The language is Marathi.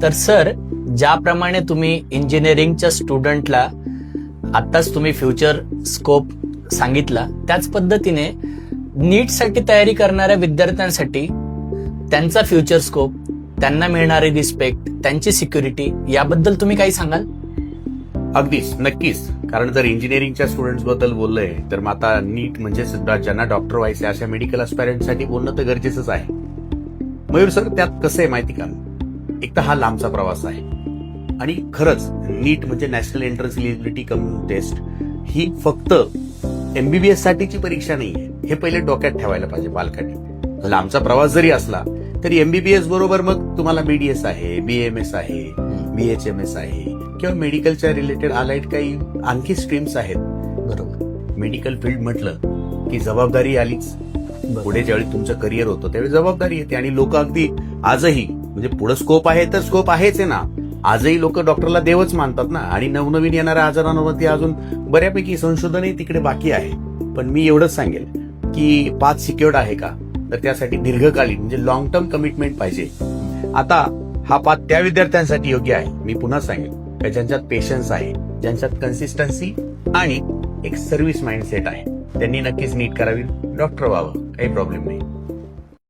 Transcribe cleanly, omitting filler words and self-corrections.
तर सर, ज्याप्रमाणे तुम्ही इंजिनिअरिंगच्या स्टुडंटला आत्ताच तुम्ही फ्युचर स्कोप सांगितला, त्याच पद्धतीने नीटसाठी तयारी करणाऱ्या विद्यार्थ्यांसाठी त्यांचा फ्युचर स्कोप, त्यांना मिळणारी रिस्पेक्ट, त्यांची सिक्युरिटी याबद्दल तुम्ही काही सांगाल? अगदीच, नक्कीच. कारण जर इंजिनिअरिंगच्या स्टुडंट्स बद्दल बोललोय तर मग आता नीट म्हणजे ज्यांना डॉक्टर व्हायचे अशा मेडिकल ॲस्पायरंटसाठी बोलणं तर गरजेचंच आहे. मयूर सर, त्यात कसं आहे माहिती का, एक तर हा लांबचा प्रवास आहे आणि खरंच नीट म्हणजे national entrance eligibility cum test ही फक्त एमबीबीएस साठीची परीक्षा नाहीये. हे पहिले डोक्यात ठेवायला पाहिजे पालकांनी. लांबचा प्रवास जरी असला तरी एमबीबीएस बरोबर मग तुम्हाला बीडीएस आहे, बीएमएस आहे, बीएचएमएस आहे किंवा मेडिकलच्या रिलेटेड अलाइड काही आणखी स्ट्रीम्स आहेत. बरोबर. मेडिकल फील्ड म्हटलं की जबाबदारी आलीच. पुढे ज्यावेळी तुमचं करिअर होतं त्यावेळी जबाबदारी येते आणि लोक अगदी आजही म्हणजे पुढे स्कोप आहे तर स्कोप आहेच आहे ना. आजही लोक डॉक्टरला देवच मानतात ना. आणि नवनवीन येणाऱ्या आजारांवरती अजून बऱ्यापैकी संशोधनही तिकडे बाकी आहे. पण मी एवढंच सांगेल की पाथ सिक्युअर्ड आहे का, तर त्यासाठी दीर्घकालीन म्हणजे लॉंग टर्म कमिटमेंट पाहिजे. आता हा पाथ त्या विद्यार्थ्यांसाठी योग्य आहे, मी पुन्हा सांगेल, की ज्यांच्यात पेशन्स आहे, ज्यांच्यात कन्सिस्टन्सी आणि एक सर्व्हिस माइंडसेट आहे, त्यांनी नक्कीच नीट करावी, डॉक्टर व्हावं, काही प्रॉब्लेम नाही.